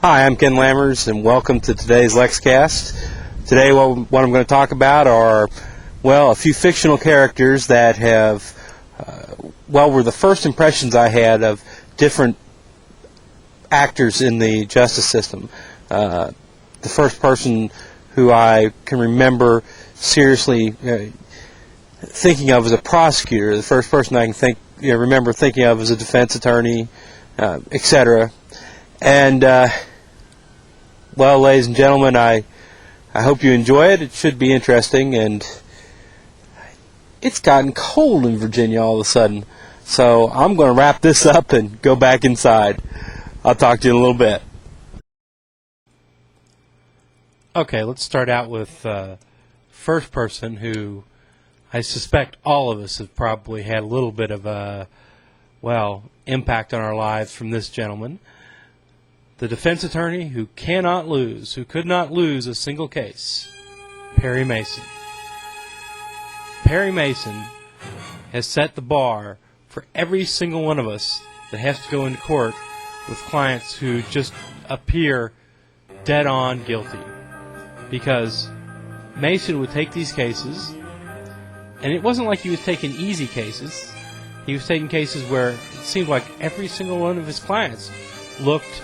Hi, I'm Ken Lammers, and welcome to today's LexCast. Today, what I'm going to talk about are, well, a few fictional characters that have, were the first impressions I had of different actors in the justice system. The first person who I can remember seriously thinking of as a prosecutor, the first person I can remember thinking of as a defense attorney, etc. And, well, ladies and gentlemen, I hope you enjoy it. It should be interesting, and it's gotten cold in Virginia all of a sudden. So I'm going to wrap this up and go back inside. I'll talk to you in a little bit. Okay, let's start out with first person who I suspect all of us have probably had a little bit of a, impact on our lives from this gentleman. The defense attorney who cannot lose, who could not lose a single case, Perry Mason. Perry Mason has set the bar for every single one of us that has to go into court with clients who just appear dead on guilty. Because Mason would take these cases, and it wasn't like he was taking easy cases. He was taking cases where it seemed like every single one of his clients looked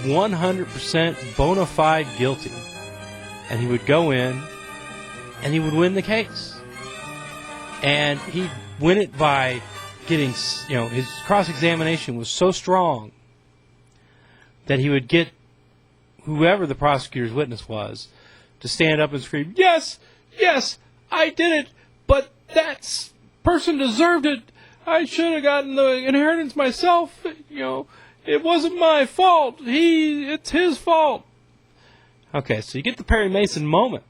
100% bona fide guilty. And he would go in and he would win the case. And he'd win it by getting, his cross-examination was so strong that he would get whoever the prosecutor's witness was to stand up and scream, yes, I did it, but that person deserved it. I should have gotten the inheritance myself, It wasn't my fault. It's his fault. Okay, so you get the Perry Mason moment,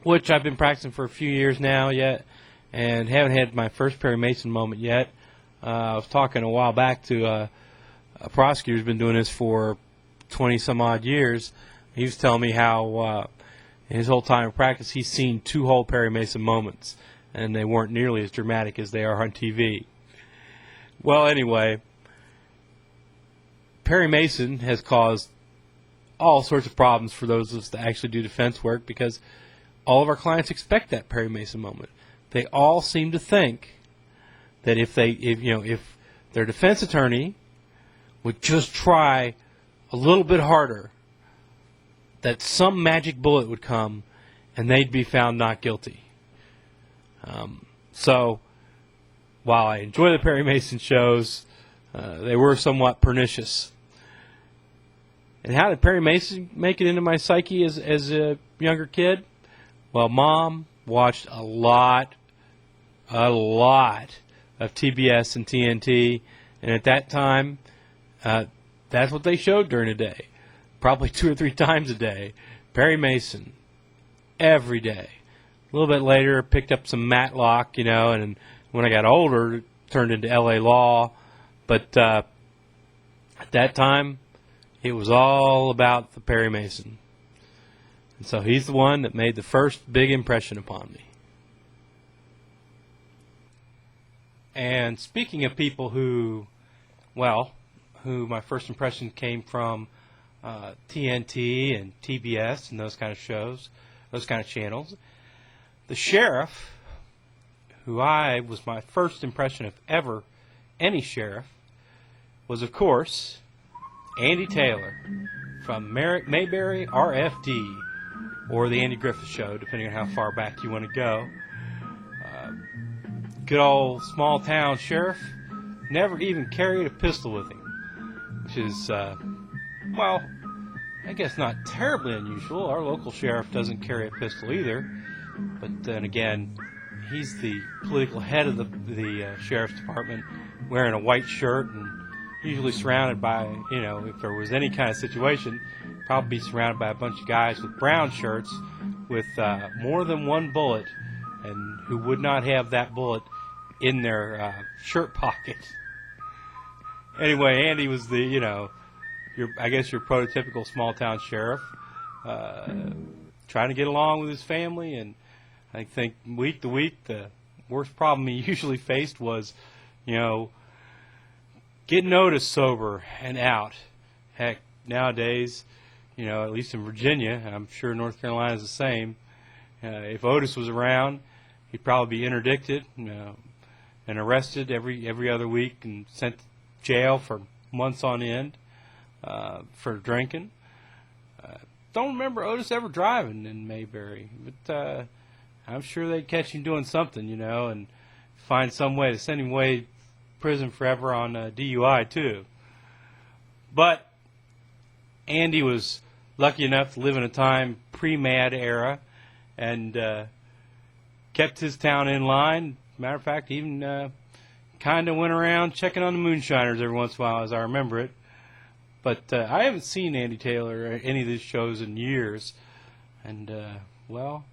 which I've been practicing for a few years now yet, and haven't had my first Perry Mason moment yet. I was talking a while back to a prosecutor who's been doing this for 20-some-odd years. He was telling me how in his whole time of practice he's seen 2 whole Perry Mason moments, and they weren't nearly as dramatic as they are on TV. Well, anyway, Perry Mason has caused all sorts of problems for those of us that actually do defense work because all of our clients expect that Perry Mason moment. They all seem to think that if their defense attorney would just try a little bit harder, that some magic bullet would come and they'd be found not guilty. So while I enjoy the Perry Mason shows, they were somewhat pernicious. And how did Perry Mason make it into my psyche as a younger kid? Well, Mom watched a lot of TBS and TNT, and at that time, that's what they showed during the day. Probably 2 or 3 times a day. Perry Mason, every day. A little bit later, picked up some Matlock, and when I got older, it turned into L.A. Law. But at that time, it was all about the Perry Mason. And so he's the one that made the first big impression upon me. And speaking of people who my first impression came from TNT and TBS and those kind of shows, those kind of channels, the sheriff, who was my first impression of ever any sheriff, was, of course, Andy Taylor from Mayberry RFD, or the Andy Griffith Show, depending on how far back you want to go. Good old small town sheriff, never even carried a pistol with him, which is, I guess not terribly unusual. Our local sheriff doesn't carry a pistol either, but then again, he's the political head of the sheriff's department, wearing a white shirt and usually surrounded by, if there was any kind of situation, probably be surrounded by a bunch of guys with brown shirts with more than one bullet, and who would not have that bullet in their shirt pocket. Anyway, Andy was the, your prototypical small town sheriff, trying to get along with his family, and I think week to week the worst problem he usually faced was, getting noticed sober and out. Heck, nowadays, at least in Virginia, I'm sure North Carolina is the same. If Otis was around, he'd probably be interdicted, and arrested every other week and sent to jail for months on end for drinking. Don't remember Otis ever driving in Mayberry, but I'm sure they'd catch him doing something, and find some way to send him away to prison forever on DUI too. But Andy was lucky enough to live in a time pre-MAD era, and kept his town in line. Matter of fact, even kind of went around checking on the moonshiners every once in a while, as I remember it. But I haven't seen Andy Taylor or any of these shows in years. And, well,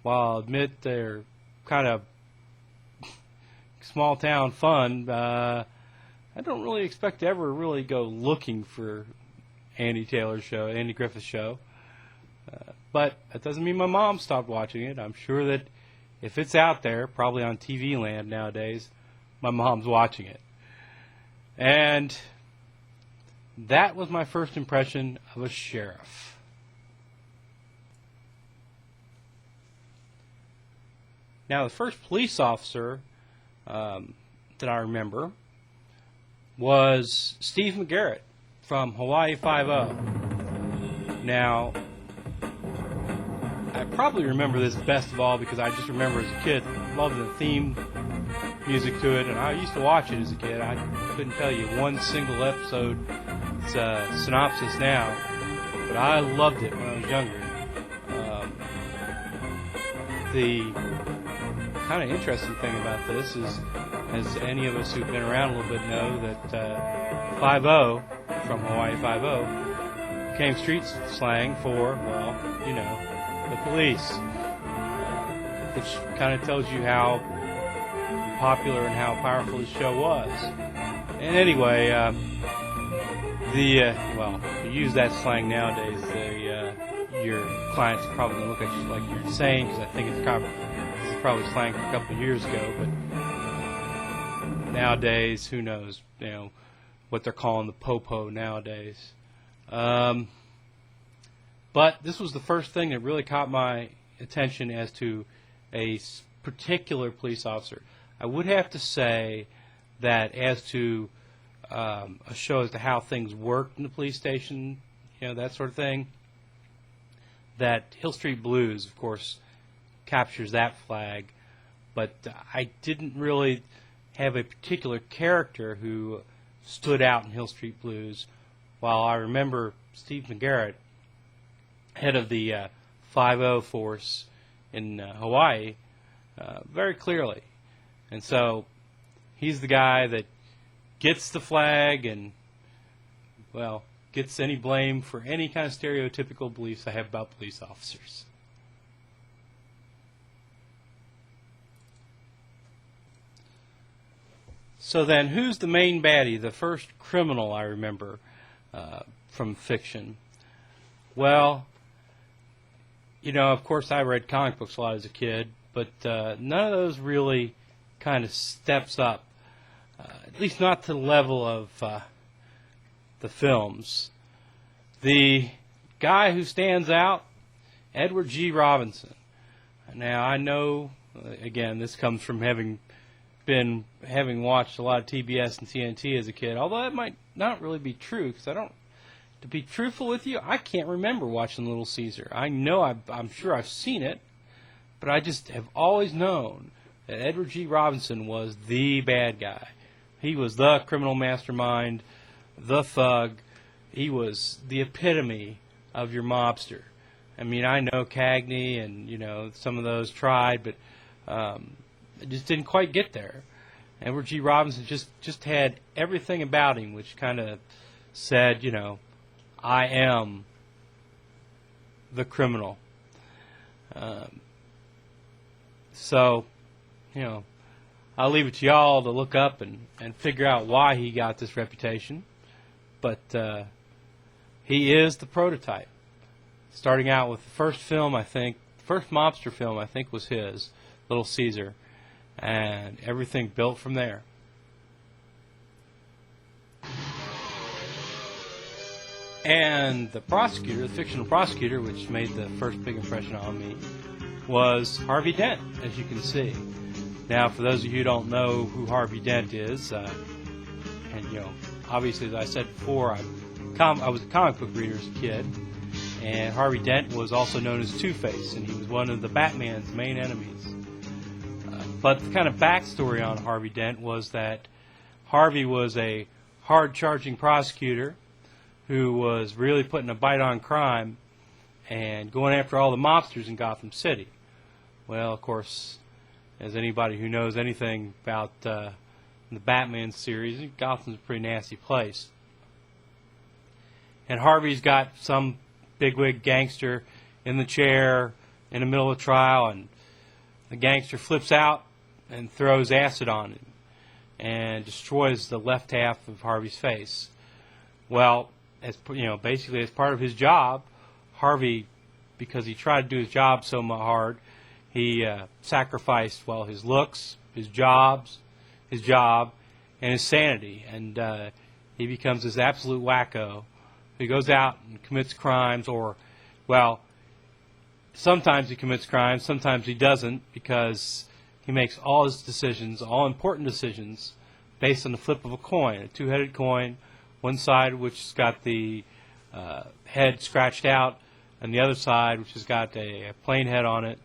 while I'll admit they're kind of small town fun, I don't really expect to ever really go looking for Andy Griffith's show. But that doesn't mean my mom stopped watching it. I'm sure that if it's out there, probably on TV land nowadays, my mom's watching it. And that was my first impression of a sheriff. Now, the first police officer that I remember was Steve McGarrett from Hawaii Five-0. Now, I probably remember this best of all because I just remember as a kid loving the theme music to it, and I used to watch it as a kid. I couldn't tell you one single episode synopsis now, but I loved it when I was younger. The kind of interesting thing about this is, as any of us who've been around a little bit know, that 5-0 from Hawaii 5-0 became street slang for, the police, which kind of tells you how popular and how powerful the show was. And anyway, you use that slang nowadays, your clients are probably going to look at you like you're insane, because I think it's probably slang from a couple of years ago, but nowadays, who knows, what they're calling the popo nowadays. But this was the first thing that really caught my attention as to a particular police officer. I would have to say that as to a show as to how things worked in the police station, that sort of thing, that Hill Street Blues, of course, captures that flag. But I didn't really have a particular character who stood out in Hill Street Blues, while I remember Steve McGarrett, head of the 5-0 force in Hawaii, very clearly. And so he's the guy that gets the flag and, gets any blame for any kind of stereotypical beliefs I have about police officers. So then, who's the main baddie, the first criminal I remember from fiction? Well, of course I read comic books a lot as a kid, but none of those really kind of steps up, at least not to the level of the films. The guy who stands out, Edward G. Robinson. Now, I know, again, this comes from having watched a lot of TBS and TNT as a kid, although that might not really be true, because to be truthful with you, I can't remember watching Little Caesar. I know I'm sure I've seen it, but I just have always known that Edward G. Robinson was the bad guy. He was the criminal mastermind, the thug. He was the epitome of your mobster. I mean, I know Cagney and, some of those tried, but it just didn't quite get there. Edward G. Robinson just had everything about him which kind of said, I am the criminal. So, I'll leave it to y'all to look up and figure out why he got this reputation. But he is the prototype. Starting out with the first mobster film, I think, was his, Little Caesar. And everything built from there. And the prosecutor, the fictional prosecutor, which made the first big impression on me, was Harvey Dent, as you can see. Now, for those of you who don't know who Harvey Dent is, and obviously, as I said before, I was a comic book reader as a kid, and Harvey Dent was also known as Two-Face, and he was one of the Batman's main enemies. But the kind of backstory on Harvey Dent was that Harvey was a hard-charging prosecutor who was really putting a bite on crime and going after all the mobsters in Gotham City. Well, of course, as anybody who knows anything about the Batman series, Gotham's a pretty nasty place. And Harvey's got some bigwig gangster in the chair in the middle of the trial, and the gangster flips out and throws acid on him and destroys the left half of Harvey's face. Well, basically as part of his job, Harvey, because he tried to do his job so hard, he sacrificed, his looks, his job, and his sanity. And he becomes this absolute wacko. He goes out and commits crimes, sometimes he commits crimes, sometimes he doesn't, because he makes all his decisions, all important decisions, based on the flip of a coin, a two-headed coin, one side which has got the head scratched out, and the other side which has got a plain head on it.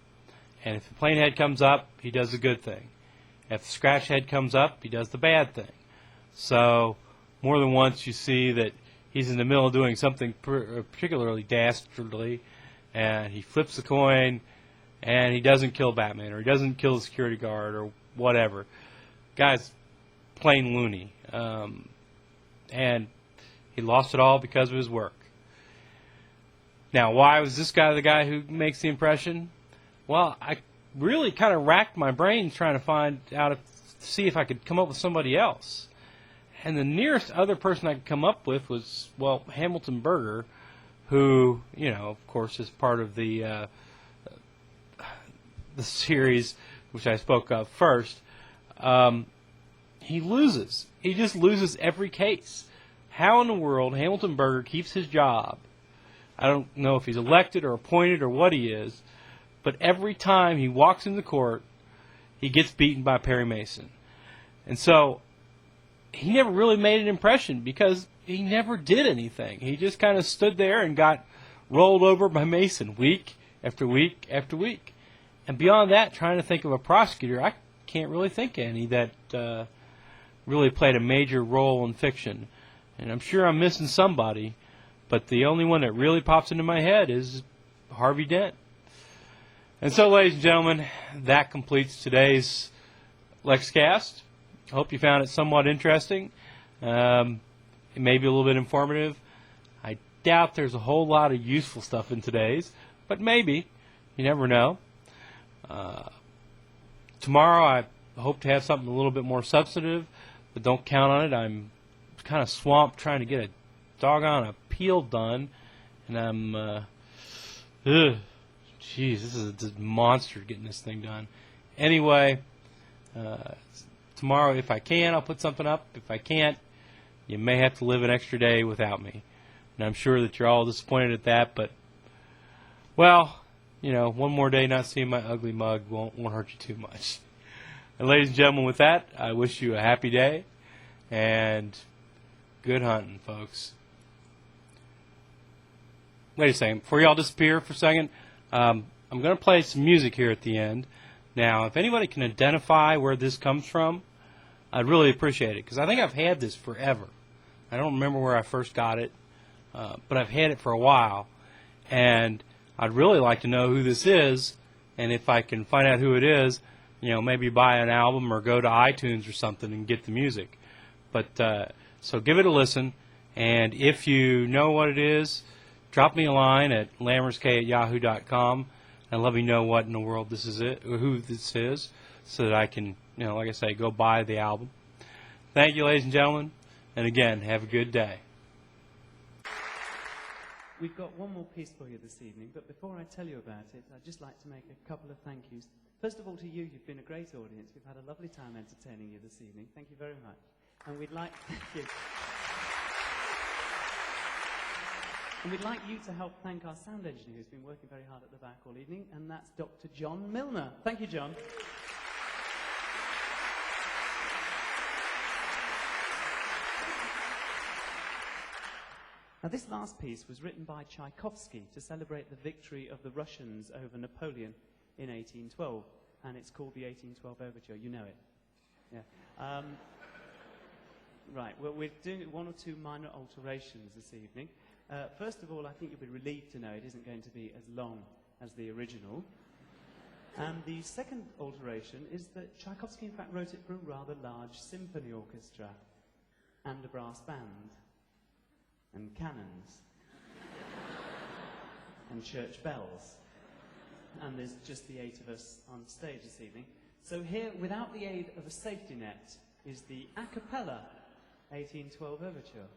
And if the plain head comes up, he does the good thing. If the scratch head comes up, he does the bad thing. So more than once you see that he's in the middle of doing something particularly dastardly, and he flips the coin, and he doesn't kill Batman, or he doesn't kill the security guard, or whatever. Guy's plain loony. And he lost it all because of his work. Now, why was this guy the guy who makes the impression? Well, I really kind of racked my brains trying to find out, see if I could come up with somebody else. And the nearest other person I could come up with was, Hamilton Berger, who, of course, is part of the series which I spoke of first. He loses. He just loses every case. How in the world Hamilton Berger keeps his job? I don't know if he's elected or appointed or what he is, but every time he walks into court, he gets beaten by Perry Mason. And so he never really made an impression because he never did anything. He just kind of stood there and got rolled over by Mason week after week after week. And beyond that, trying to think of a prosecutor, I can't really think of any that really played a major role in fiction. And I'm sure I'm missing somebody, but the only one that really pops into my head is Harvey Dent. And so, ladies and gentlemen, that completes today's LexCast. I hope you found it somewhat interesting. It may be a little bit informative. I doubt there's a whole lot of useful stuff in today's, but maybe. You never know. Tomorrow I hope to have something a little bit more substantive, but don't count on it. I'm kind of swamped trying to get a doggone appeal done, and I'm, this is a monster getting this thing done. Anyway, tomorrow, if I can, I'll put something up. If I can't, you may have to live an extra day without me. And I'm sure that you're all disappointed at that, but, one more day not seeing my ugly mug won't hurt you too much. And ladies and gentlemen, with that, I wish you a happy day, and good hunting, folks. Wait a second. Before y'all disappear for a second, I'm going to play some music here at the end. Now, if anybody can identify where this comes from, I'd really appreciate it, because I think I've had this forever. I don't remember where I first got it, but I've had it for a while, and I'd really like to know who this is, and if I can find out who it is, maybe buy an album or go to iTunes or something and get the music. But so give it a listen, and if you know what it is, drop me a line at lammersk@yahoo.com and let me know what in the world this is, or who this is, so that I can, like I say, go buy the album. Thank you, ladies and gentlemen, and again, have a good day. We've got one more piece for you this evening, but before I tell you about it, I'd just like to make a couple of thank yous. First of all, to you, you've been a great audience. We've had a lovely time entertaining you this evening. Thank you very much. And we'd like... Thank you. And we'd like you to help thank our sound engineer who's been working very hard at the back all evening, and that's Dr. John Milner. Thank you, John. Now, this last piece was written by Tchaikovsky to celebrate the victory of the Russians over Napoleon in 1812, and it's called the 1812 Overture. You know it. Yeah. Right, well, we're doing one or two minor alterations this evening. First of all, I think you'll be relieved to know it isn't going to be as long as the original. And the second alteration is that Tchaikovsky, in fact, wrote it for a rather large symphony orchestra and a brass band and cannons and church bells. And there's just the 8 of us on stage this evening. So here, without the aid of a safety net, is the a cappella 1812 Overture.